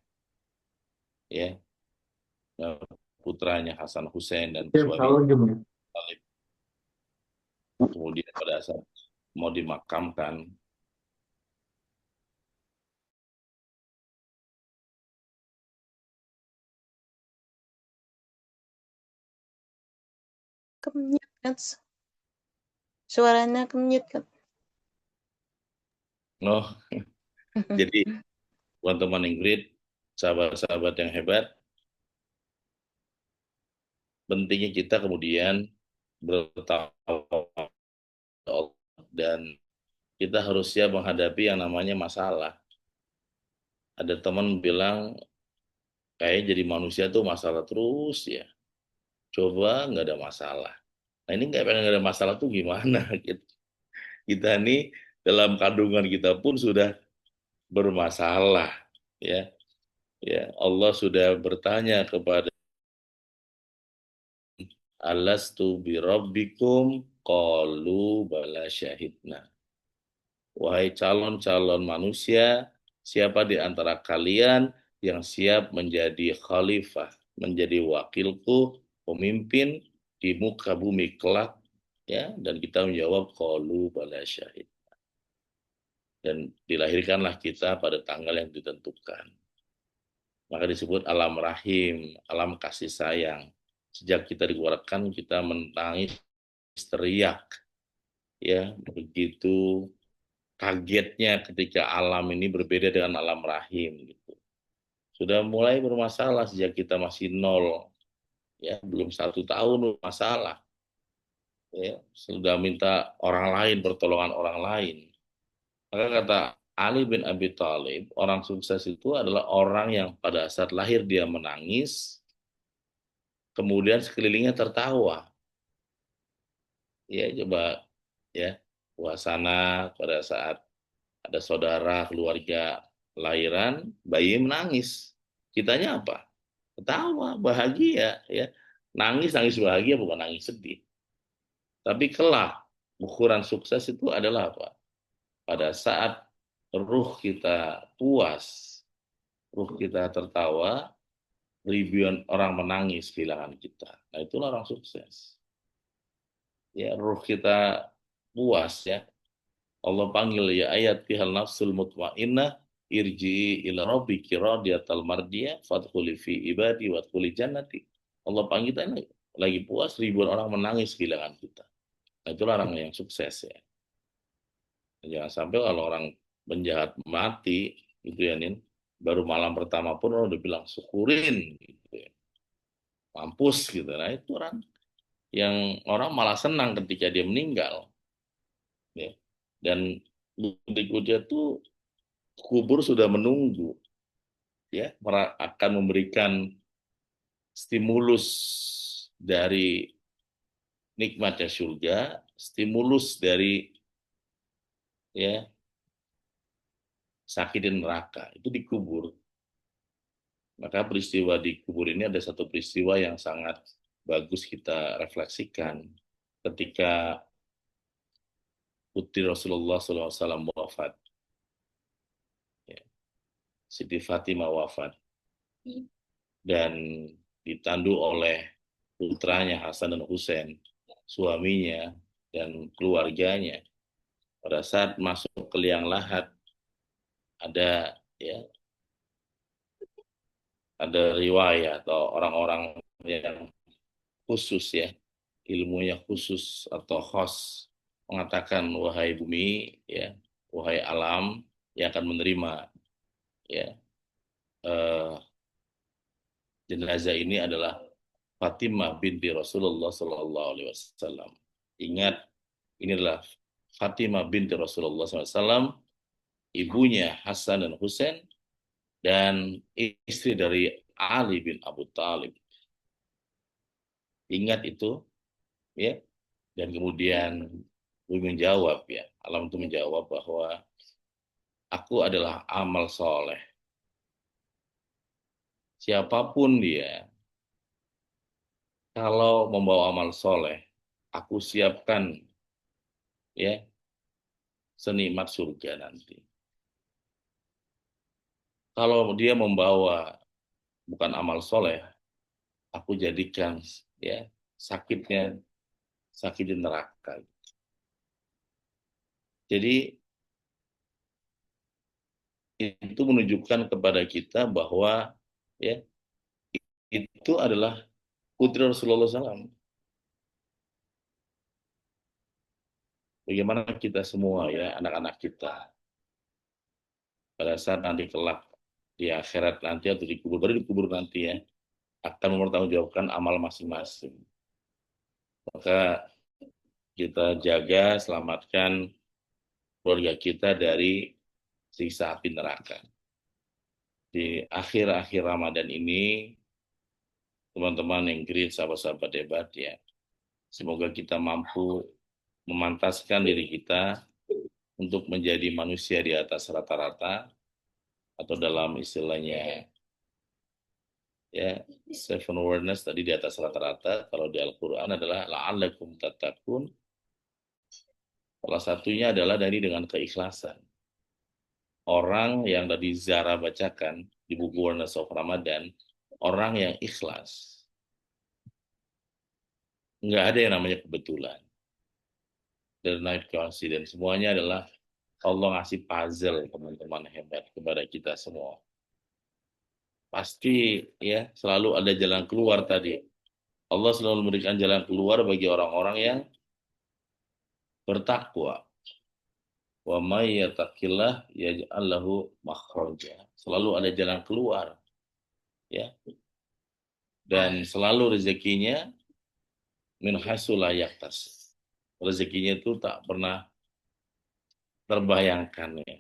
ya putranya Hasan Hussein dan suami Talib. Kemudian pada saat mau dimakamkan, Kemute kan? Suaranya kemute kan? oh, jadi teman-teman Ingrid, sahabat-sahabat yang hebat, pentingnya kita kemudian bertawakal dan kita harus siap menghadapi yang namanya masalah. Ada teman bilang, kayak jadi manusia tuh masalah terus ya. Coba nggak ada masalah. Nah ini nggak ada masalah tuh gimana? Kita nih dalam kandungan kita pun sudah bermasalah. Ya, ya Allah sudah bertanya kepada Alastu birabbikum qalu bala syahidna. Wahai calon-calon manusia, siapa di antara kalian yang siap menjadi khalifah, menjadi wakilku, pemimpin di muka bumi kelak, ya? Dan kita menjawab qalu bala syahid. Dan dilahirkanlah kita pada tanggal yang ditentukan. Maka disebut alam rahim, alam kasih sayang. Sejak kita dikeluarkan, kita menangis teriak, ya begitu kagetnya ketika alam ini berbeda dengan alam rahim gitu. Sudah mulai bermasalah sejak kita masih nol, ya belum 1 tahun bermasalah, ya sudah minta orang lain pertolongan orang lain. Maka kata Ali bin Abi Thalib, orang sukses itu adalah orang yang pada saat lahir dia menangis, kemudian sekelilingnya tertawa. Ya, coba ya, suasana pada saat ada saudara, keluarga lahiran, bayi menangis. Kitanya apa? Ketawa, bahagia, ya. Nangis, nangis bahagia, bukan nangis sedih. Tapi kelak, ukuran sukses itu adalah apa? Pada saat ruh kita puas, ruh kita tertawa, ribuan orang menangis kehilangan kita. Nah, itulah orang sukses. Ya, ruh kita puas ya. Allah panggil ya ayat tihal nafsul mutmainnah irji'i ila rabbiki radiyatal mardiyah fadkhuli fi ibadi wadkhuli jannati. Allah panggil kita lagi puas, ribuan orang menangis kehilangan kita. Nah, itulah orang yang sukses ya. Jangan sampai kalau orang penjahat mati gitu ya Nin, baru malam pertama pun orang udah bilang syukurin gitu ya. Mampus gitu. Nah, itu orang yang orang malah senang ketika dia meninggal ya. Dan berikutnya tuh kubur sudah menunggu ya, akan memberikan stimulus dari nikmatnya surga, stimulus dari ya sakit di neraka itu dikubur. Maka peristiwa di kubur ini ada satu peristiwa yang sangat bagus kita refleksikan ketika putri Rasulullah SAW wafat. Ya. Siti Fatimah wafat. Dan ditandu oleh putranya Hasan dan Husain, suaminya dan keluarganya. Pada saat masuk ke liang lahat, ada ya ada riwayat atau orang-orang yang khusus ya, ilmunya khusus atau khos mengatakan wahai bumi ya, wahai alam yang akan menerima ya jenazah ini adalah Fatimah binti Rasulullah Sallallahu Alaihi Wasallam. Ingat, ini adalah Fatimah binti Rasulullah SAW, ibunya Hasan dan Husain, dan istri dari Ali bin Abu Thalib. Ingat itu, ya. Dan kemudian beliau menjawab ya, alam itu menjawab bahwa aku adalah amal soleh. Siapapun dia, kalau membawa amal soleh, aku siapkan ya senikmat surga nanti. Kalau dia membawa bukan amal soleh, aku jadikan ya sakitnya sakit di neraka. Jadi itu menunjukkan kepada kita bahwa ya itu adalah putri Rasulullah SAW. Bagaimana kita semua ya anak-anak kita pada saat nanti kelak di akhirat nanti atau dikubur, baru dikubur nanti ya akan mempertanggungjawabkan amal masing-masing. Maka kita jaga, selamatkan keluarga kita dari siksa api neraka. Di akhir-akhir Ramadan ini, teman-teman yang green, sahabat-sahabat debat ya, semoga kita mampu memantaskan diri kita untuk menjadi manusia di atas rata-rata, atau dalam istilahnya ya seven awareness tadi di atas rata-rata, kalau di Al-Quran adalah la'allakum tattaqun. Salah satunya adalah dari dengan keikhlasan. Orang yang tadi Zara bacakan di buku Awareness of Ramadan, orang yang ikhlas. Nggak ada yang namanya kebetulan. The night coincidence. Semuanya adalah Allah ngasih puzzle, teman-teman hebat, kepada kita semua. Pasti ya selalu ada jalan keluar tadi. Allah selalu memberikan jalan keluar bagi orang-orang yang bertakwa. Wa may yattaqillah yaj'al lahu makhraja. Selalu ada jalan keluar. Ya. Dan selalu rezekinya min haitsu la yahtasib. Rezekinya itu tak pernah terbayangkan ya.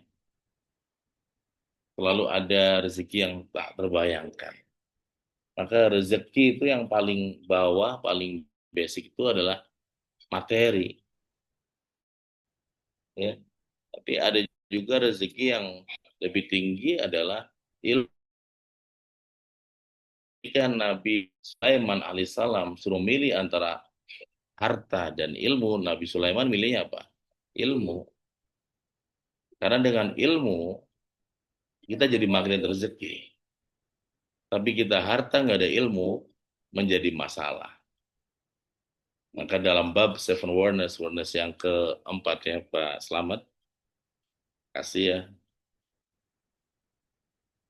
selalu ada rezeki yang tak terbayangkan. Maka rezeki itu yang paling bawah, paling basic itu adalah materi, ya. Tapi ada juga rezeki yang lebih tinggi adalah ilmu. Jika Nabi Sulaiman alaihissalam suruh milih antara harta dan ilmu, Nabi Sulaiman milihnya apa? Ilmu. Karena dengan ilmu kita jadi magnet rezeki. Tapi kita harta nggak ada ilmu menjadi masalah. Maka dalam bab seven awareness yang keempat ya Pak Slamet, kasih ya.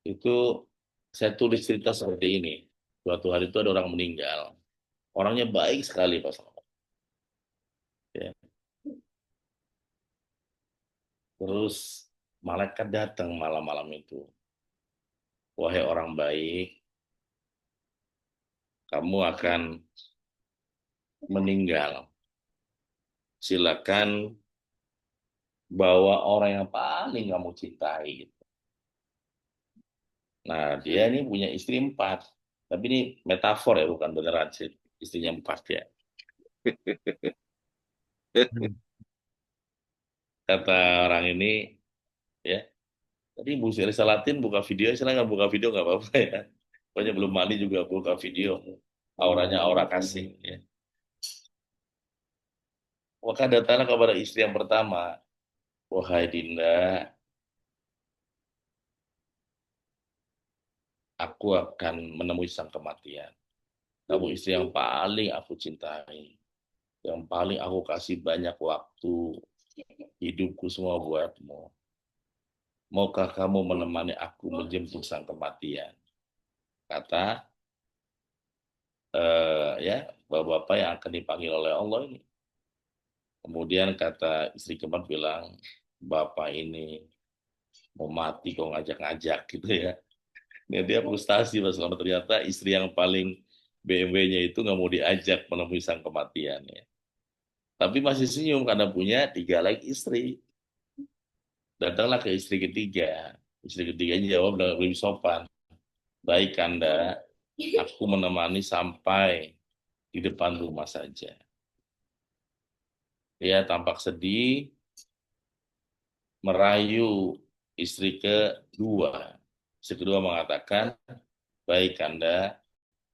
Itu saya tulis cerita seperti ini. Suatu hari itu ada orang meninggal. Orangnya baik sekali Pak Slamet. Ya. Terus malaikat datang malam-malam itu. Wahai orang baik, kamu akan meninggal. Silakan bawa orang yang paling kamu cintai. Gitu. Nah, dia ini punya istri 4. Tapi ini metafor ya, bukan beneran sih. Istrinya 4 ya. Kata orang ini, ya, tadi Bu Sri Salatin buka video, silakan buka video nggak apa-apa ya. Pokoknya belum mandi juga buka video. Auranya aura kasih. Ya. Maka datanglah kepada istri yang pertama. Wahai Dinda, aku akan menemui sang kematian. Kamu istri yang paling aku cintai. Yang paling aku kasih banyak waktu. Hidupku semua buatmu. Maukah kamu menemani aku menjemput sang kematian? Kata ya bapak-bapak yang akan dipanggil oleh Allah ini. Kemudian kata istri keempat bilang, bapak ini mau mati kok ngajak-ngajak gitu ya. Nah, dia frustasi Mas Selamat, ternyata istri yang paling BMW-nya itu nggak mau diajak menemui sang kematian ya. Tapi masih senyum karena punya 3 lagi istri. Datanglah ke istri ketiga. Istri ketiganya jawab dengan lebih sopan. Baik Kanda, aku menemani sampai di depan rumah saja. Dia tampak sedih, merayu istri kedua. Istri kedua mengatakan, baik Kanda,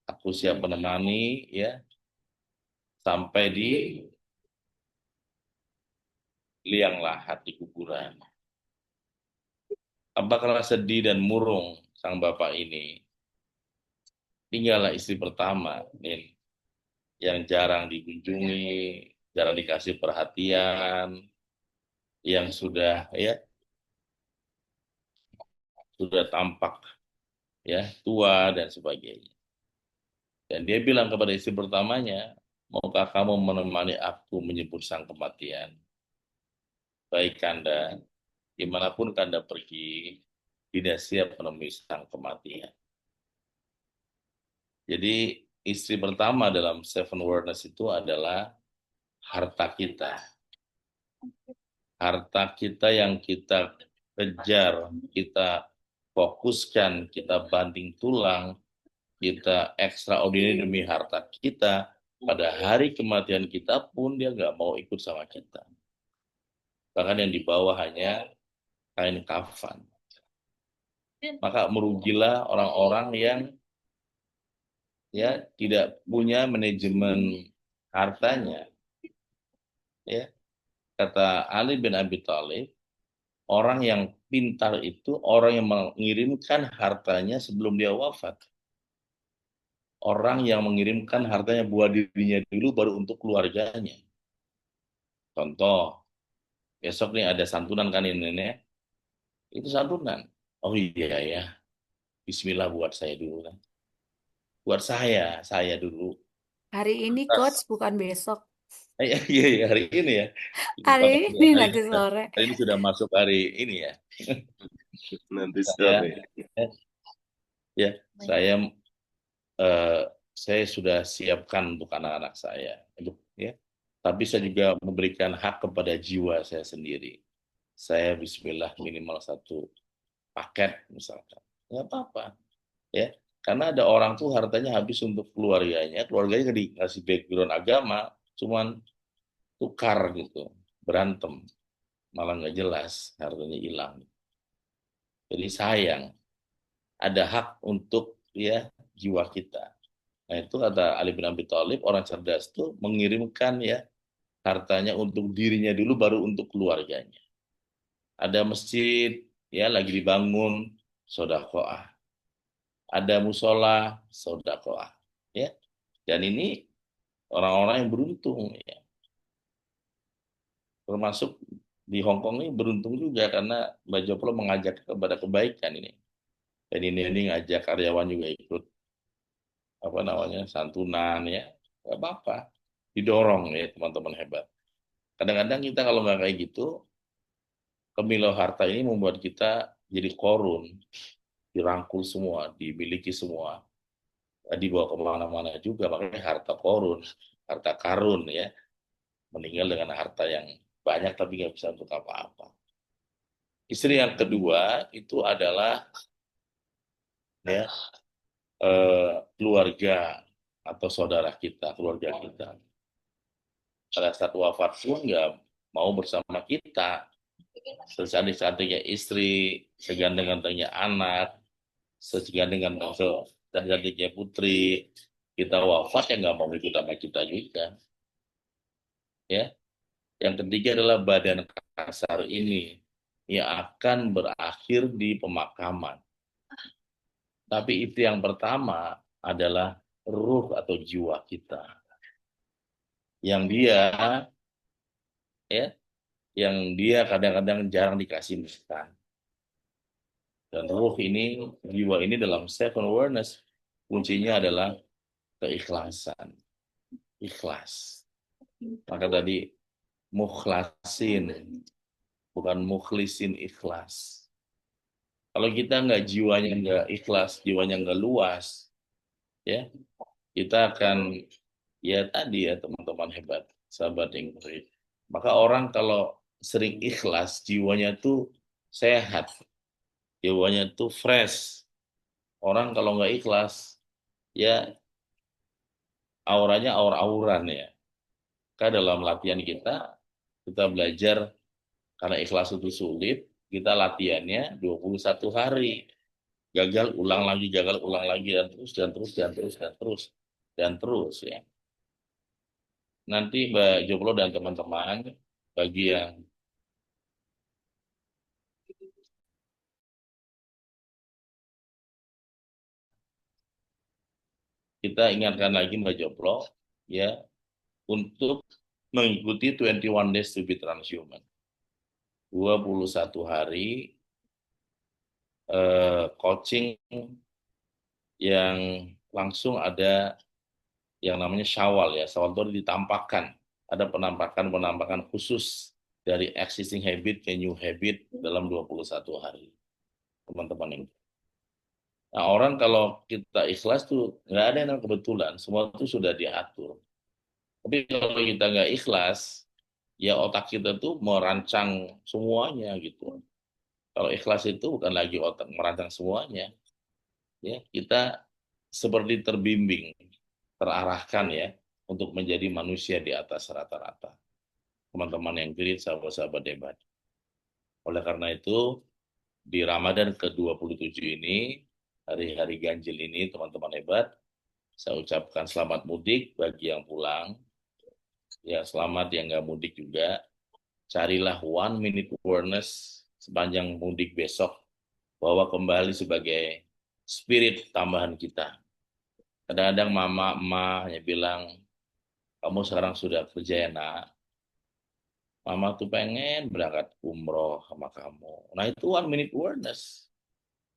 aku siap menemani ya sampai di liang lahat di kuburan. Apakah sedih dan murung sang bapak ini? Tinggallah istri pertama, Nin, yang jarang dikunjungi, jarang dikasih perhatian, yang sudah tampak ya tua dan sebagainya. Dan dia bilang kepada istri pertamanya, maukah kamu menemani aku menyebut sang kematian? Baik Kanda, dimanapun Kanda pergi, tidak siap menemui sang kematian. Jadi istri pertama dalam seven awareness itu adalah harta kita. Harta kita yang kita kejar, kita fokuskan, kita banting tulang, kita extraordinary demi harta kita, pada hari kematian kita pun dia nggak mau ikut sama kita. Bahkan yang dibawa hanya kain kafan. Maka merugilah orang-orang yang ya tidak punya manajemen hartanya. Ya, kata Ali bin Abi Thalib, orang yang pintar itu orang yang mengirimkan hartanya sebelum dia wafat. Orang yang mengirimkan hartanya buat dirinya dulu baru untuk keluarganya. Contoh, besok nih ada santunan kan ini nenek, itu santunan. Oh iya ya, Bismillah buat saya dulu kan. Buat saya dulu. Hari ini coach, bukan besok. Iya, iya, hari ini ya. Hari ini Hari, nanti sore. hari ini sudah masuk hari ini ya. Nanti Saya, sore. ya, saya sudah siapkan untuk anak-anak saya, ya. Tapi saya juga memberikan hak kepada jiwa saya sendiri. Saya Bismillah minimal 1 paket misalkan. Nggak apa-apa. Ya. Karena ada orang tuh hartanya habis untuk keluarganya dikasih background agama, cuman tukar gitu, berantem, malah nggak jelas, hartanya hilang. Jadi sayang, ada hak untuk ya jiwa kita. Nah itu kata Ali bin Abi Thalib, orang cerdas tuh mengirimkan ya hartanya untuk dirinya dulu, baru untuk keluarganya. Ada masjid ya lagi dibangun, sodakoah. Ada musola, sodakoah. Ya, dan ini orang-orang yang beruntung ya. Termasuk di Hong Kong ini beruntung juga karena Mbak Joplo mengajak kepada kebaikan ini. Dan ini ngajak karyawan juga ikut apa namanya santunan ya, nggak apa-apa, didorong ya teman-teman hebat. Kadang-kadang kita kalau nggak kayak gitu, kemilau harta ini membuat kita jadi korun, dirangkul semua, dimiliki semua, dibawa kemana-mana juga, makanya harta korun, harta karun ya, meninggal dengan harta yang banyak tapi nggak bisa untuk apa-apa. Istri yang kedua itu adalah ya keluarga atau saudara kita, keluarga kita. Pada saat wafat pun nggak mau bersama kita. Secantik-cantiknya istri, seganteng-gantengnya anak, seganteng-gantengnya putri, kita wafat ya nggak mau ikut sama kita juga. Ya, yang ketiga adalah badan kasar ini yang akan berakhir di pemakaman. Tapi itu yang pertama adalah ruh atau jiwa kita. Yang dia ya, yang dia kadang-kadang jarang dikasih makan. Dan ruh ini, jiwa ini dalam seven awareness, kuncinya adalah keikhlasan. Ikhlas. Maka tadi mukhlasin, bukan mukhlisin, ikhlas. Kalau kita jiwanya nggak ikhlas, jiwanya nggak luas, ya kita akan ya tadi ya teman-teman hebat, sahabat yang baik. Maka orang kalau sering ikhlas, jiwanya tuh sehat, jiwanya tuh fresh. Orang kalau nggak ikhlas, ya auranya aur-auran ya. Karena dalam latihan kita belajar karena ikhlas itu sulit, kita latihannya 21 hari. Gagal, ulang lagi, gagal, ulang lagi, dan terus, dan terus, dan terus, dan terus, dan terus ya. Nanti Mbak Joplo dan teman-teman, bagi yang kita ingatkan lagi Mbak Joplo, ya, untuk mengikuti 21 Days to be Transhuman. 21 hari coaching yang langsung ada yang namanya Syawal ya. Syawal itu ditampakkan. Ada penampakan khusus dari existing habit ke new habit dalam 21 hari. Teman-teman ini. Nah, orang kalau kita ikhlas tuh nggak ada yang kebetulan. Semua itu sudah diatur. Tapi kalau kita nggak ikhlas, ya otak kita tuh merancang semuanya gitu. Kalau ikhlas itu bukan lagi otak merancang semuanya. Ya, kita seperti terbimbing, terarahkan ya untuk menjadi manusia di atas rata-rata. Teman-teman yang kiri, sahabat-sahabat hebat. Oleh karena itu, di Ramadan ke-27 ini, hari-hari ganjil ini, teman-teman hebat, saya ucapkan selamat mudik bagi yang pulang. Ya, selamat yang nggak mudik juga. Carilah 1 minute awareness sepanjang mudik besok, bahwa kembali sebagai spirit tambahan kita. Kadang-kadang mama, emak hanya bilang, kamu sekarang sudah kerja ya nak. Mama tuh pengen berangkat umroh sama kamu. Nah itu 1 minute awareness.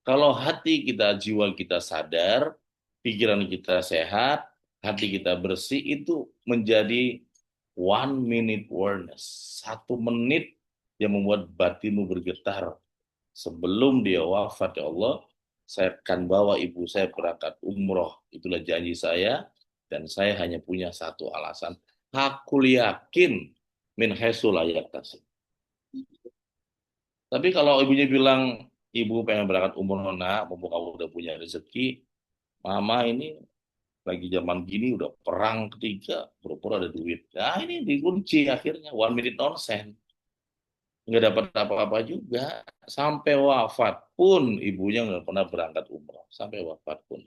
Kalau hati kita, jiwa kita sadar, pikiran kita sehat, hati kita bersih, itu menjadi 1 minute awareness. 1 menit yang membuat batinmu bergetar. Sebelum dia wafat, ya Allah, saya akan bawa ibu saya berangkat umroh. Itulah janji saya, dan saya hanya punya satu alasan. Aku yakin min haitsu la yahtasib. Tapi kalau ibunya bilang, ibu pengen berangkat umroh, nak, mumpung kamu udah punya rezeki, mama ini lagi zaman gini udah perang ketiga, pura-pura ada duit. Nah ini dikunci akhirnya, 1 minute nonsense. Nggak dapat apa-apa juga. Sampai wafat pun ibunya nggak pernah berangkat umroh. Sampai wafat pun.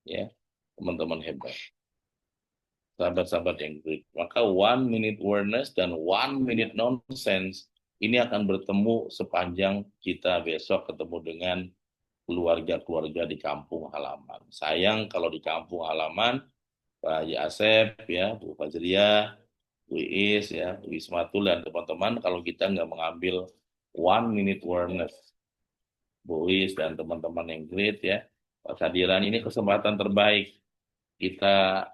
Ya, teman-teman hebat. Sahabat-sahabat yang great. Maka 1 minute awareness dan 1 minute nonsense ini akan bertemu sepanjang kita besok ketemu dengan keluarga-keluarga di kampung halaman. Sayang kalau di kampung halaman, Pak Haji Asep, ya, Bu Fajriah, Bu Is, ya, Bu Ismatul, dan teman-teman, kalau kita nggak mengambil 1 minute awareness, Bu Is dan teman-teman yang great, ya, Pak Sadiran, ini kesempatan terbaik kita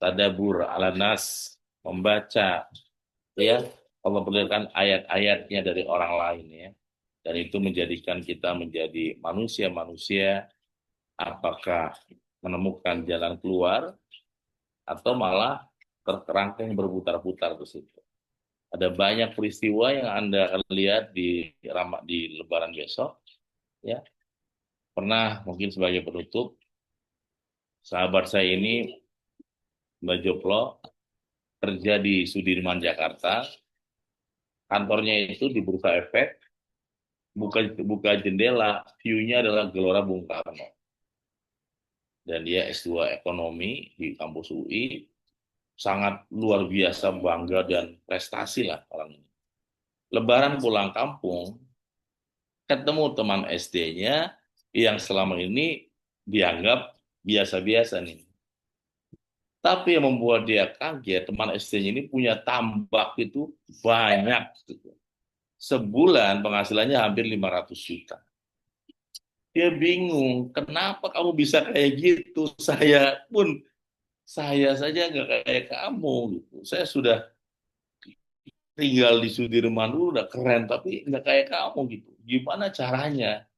tadabur ala nas, membaca, ya, Allah berikan ayat-ayatnya dari orang lain, ya, dan itu menjadikan kita menjadi manusia-manusia, apakah menemukan jalan keluar atau malah terkerangkeng berputar-putar ke situ. Ada banyak peristiwa yang Anda akan lihat di Lebaran besok, ya. Pernah mungkin sebagai penutup, sahabat saya ini Mbak Joplo kerja di Sudirman Jakarta, kantornya itu di Bursa Efek, buka jendela, view-nya adalah Gelora Bung Karno. Dan dia S2 ekonomi di kampus UI, sangat luar biasa bangga dan prestasi lah orang ini. Lebaran pulang kampung, ketemu teman SD-nya yang selama ini dianggap biasa-biasa nih. Tapi yang membuat dia kaget, teman SD-nya ini punya tambak itu banyak. Sebulan penghasilannya hampir 500 juta. Dia bingung, kenapa kamu bisa kayak gitu? Saya saja nggak kayak kamu. Gitu. Saya sudah tinggal di Sudirman dulu udah keren, tapi nggak kayak kamu gitu. Gimana caranya?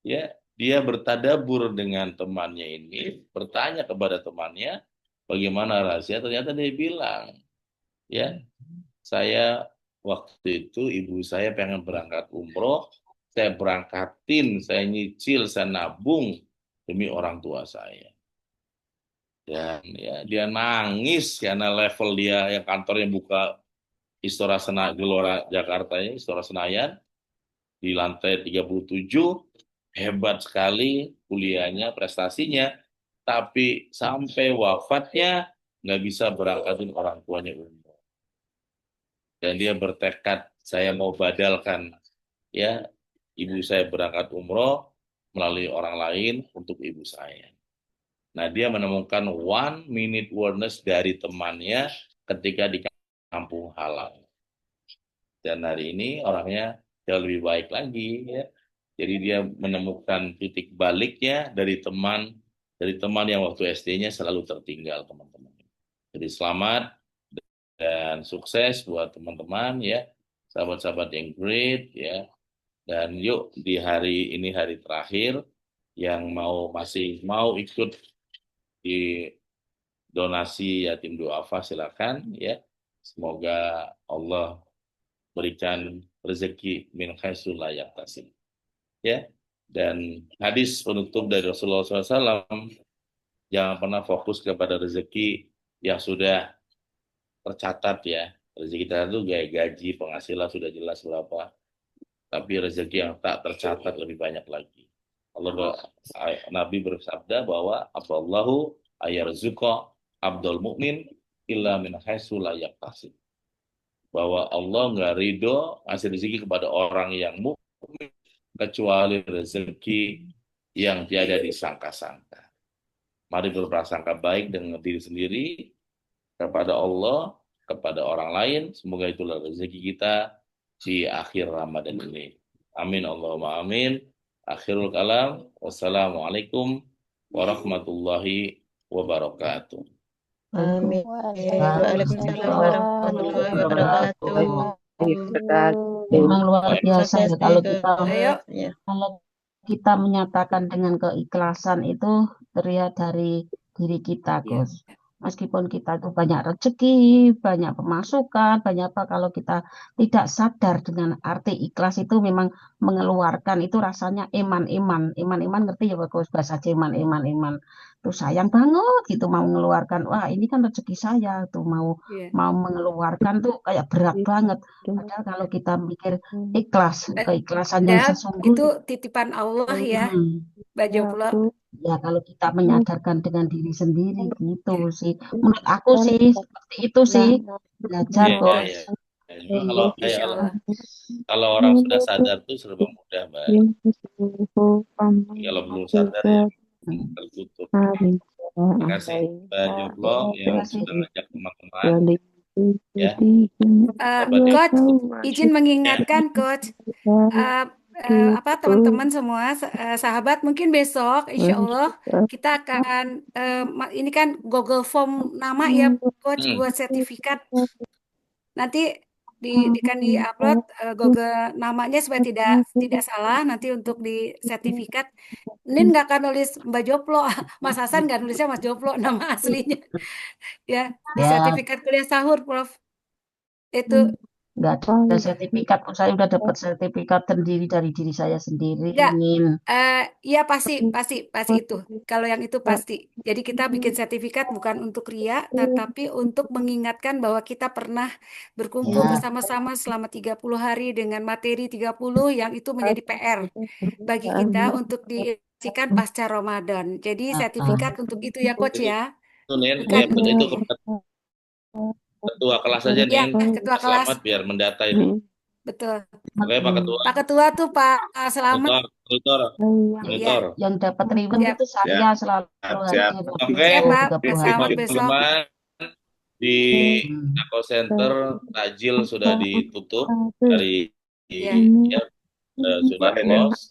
Ya, dia bertadabur dengan temannya ini, bertanya kepada temannya, bagaimana rahasia? Ternyata dia bilang, ya, saya waktu itu ibu saya pengen berangkat umroh, saya berangkatin, saya nyicil, saya nabung demi orang tua saya. Dan ya dia nangis karena level dia yang kantornya buka Istora Gelora Jakarta ini, Istora Senayan di lantai 37, hebat sekali kuliahnya, prestasinya, tapi sampai wafatnya nggak bisa berangkatin orang tuanya umroh. Dan dia bertekad, saya mau badalkan, ya, ibu saya berangkat umroh melalui orang lain untuk ibu saya. Nah, dia menemukan 1 minute awareness dari temannya ketika di kampung halaman. Dan hari ini orangnya jauh lebih baik lagi, ya. Jadi dia menemukan titik baliknya dari teman yang waktu SD-nya selalu tertinggal, teman-teman. Jadi selamat dan sukses buat teman-teman, ya, sahabat-sahabat yang great, ya. Dan yuk di hari ini hari terakhir yang masih mau ikut di donasi yatim duafa silakan, ya. Semoga Allah berikan rezeki min haitsu la yahtasib. Ya. Dan hadis penutup dari Rasulullah SAW, jangan pernah fokus kepada rezeki yang sudah tercatat, ya. Rezeki kita itu kayak gaji, penghasilan sudah jelas berapa. Tapi rezeki yang tak tercatat lebih banyak lagi. Nabi bersabda bahwa Allahu ayarzuqa abdul mukmin illa min haitsu la yahtasib. Bahwa Allah nggak ridho ngasih rezeki kepada orang yang mukmin kecuali rezeki yang tiada disangka-sangka. Mari berprasangka baik dengan diri sendiri, kepada Allah, kepada orang lain. Semoga itulah rezeki kita di akhir Ramadan ini. Amin Allahumma amin. Akhirul kalam. Wassalamualaikum warahmatullahi wabarakatuh. Amin. Waalaikumsalam warahmatullahi wabarakatuh. Memang luar biasa ya, Ayo. kalau kita menyatakan dengan keikhlasan itu terlihat dari diri kita, Ya. Gus. Meskipun kita itu banyak rezeki, banyak pemasukan, banyak apa, kalau kita tidak sadar dengan arti ikhlas itu memang mengeluarkan itu rasanya iman-iman. Iman-iman ngerti ya bagus bahasa iman, iman-iman. Tuh sayang banget gitu mau mengeluarkan. Wah, ini kan rezeki saya tuh mau Iya. mau mengeluarkan tuh kayak berat banget. Padahal kalau kita mikir ikhlas, keikhlasan yang Padahal itu sesungguhnya. titipan Allah ya, Hmm. Mbak Joplo. Ya, kalau kita menyadarkan dengan diri sendiri gitu sih. Menurut aku sih seperti itu sih. Belajar, Iya, Bos. iya. Cuma kalau Insya Allah. kalau orang sudah sadar tuh serba mudah, Mbak. Kalau belum sadar ya tertutup. Terima kasih Mbak Joplo yang Terima kasih. sudah ngajak teman-teman ya. Coach, izin Ya. mengingatkan Coach, teman-teman semua, sahabat, mungkin besok Insya Allah kita akan ini kan Google Form nama ya Coach buat sertifikat. Nanti kan di-upload Google namanya supaya tidak salah nanti untuk di sertifikat. Nin nggak akan nulis Mbak Joplo, Mas Hasan nggak nulisnya Mas Joplo nama aslinya ya di Ya, sertifikat kuliah sahur Prof. Itu nggak ada sertifikat. Saya udah dapat sertifikat sendiri dari diri saya sendiri. enggak. Nin. Iya pasti itu. Kalau yang itu pasti. Jadi kita bikin sertifikat bukan untuk ria, tetapi untuk mengingatkan bahwa kita pernah berkumpul Ya, bersama-sama selama 30 hari dengan materi 30 yang itu menjadi PR bagi kita untuk diisikan pasca Ramadan. Jadi sertifikat untuk itu ya Coach ya. Itu Nin, Bukan ya, itu ketua kelas aja ya Nin. ketua Pak kelas. Selamat biar mendata itu. Betul. Oke Pak Ketua. Pak Ketua tuh Pak Selamat. Monitor. Iya. yang dapat reward Siap. itu saya selalu Siap. hadir. Oke, Siap Pak 30 Selamat hari. besok. teman-teman di Hmm. Nako Center Tajil sudah ditutup dari Iya. ya, sudah Kemarin ya. close.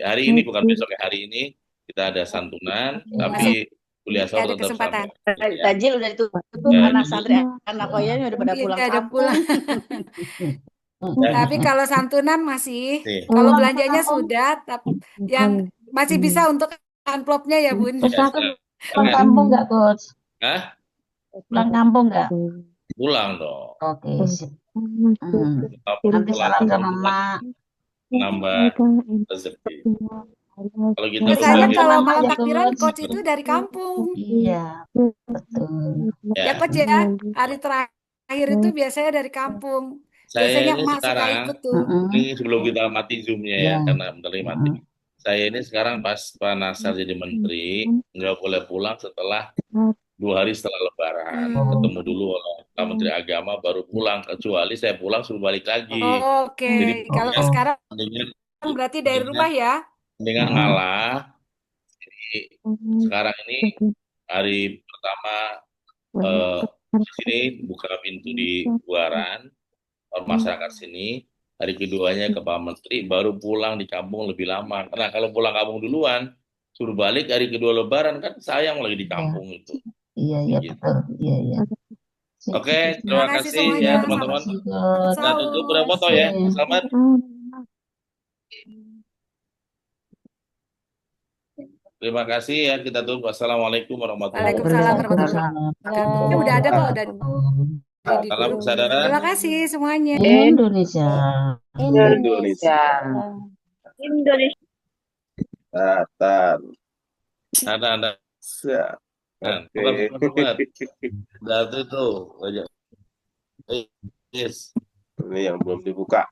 Hari ini bukan besok ya, hari ini kita ada santunan, tapi kuliah Ada sahur tetap kesempatan. sampai. Ya. Tajil udah ditutup, Ya, anak santri anak koya udah pada Iya, pulang ada kampung. pulang. Ya. Tapi kalau santunan masih, Nih. kalau belanjanya sudah, yang masih bisa untuk amplopnya ya Bun. Terus Ya, aku pulang kampung nggak, Coach? Hah? Pulang kampung nggak? Pulang dong. Oke, sip. Nanti salam sama Mak. Nambah rezeki. Kalau kita Biasanya berbagi, kalau Sama malam aja, takbiran Coach. Coach itu dari kampung. Iya, betul. Ya ya, Coach ya, hari terakhir itu biasanya dari kampung. saya Biasanya ini emak suka sekarang, ikut tuh. ini sebelum kita mati Zoom-nya ya, Ya. karena bentar lagi mati. Saya ini sekarang pas Pak Nasar jadi menteri, nggak boleh pulang setelah 2 hari setelah Lebaran. Ketemu dulu oleh Pak Menteri Agama, baru pulang. Kecuali saya pulang suruh balik lagi. Oke, Jadi kalau sekarang mendingan berarti dari rumah ya. ngalah. Jadi sekarang ini hari pertama di sini buka pintu di Buaran, masyarakat sini. Hari keduanya ke Pak Menteri, baru pulang di kampung lebih lama. Karena kalau pulang kampung duluan, suruh balik hari kedua Lebaran kan sayang lagi di kampung itu. Iya, Gitu. betul. Iya. Oke, terima Terima kasih kasih semuanya. ya teman-teman. Selamat Kita tutup, udah foto Sahur. ya. Selamat. Terima kasih ya, kita tutup. Wassalamualaikum warahmatullahi Waalaikumsalam wabarakatuh. warahmatullahi wabarakatuh. Udah ada kok, udah di Salam grup. kesadaran. Terima kasih semuanya. Indonesia. Indonesia. Datang. Ada. Siap. Nah, Oke. bukan. Udah tuh. Yes. Ini yang belum dibuka.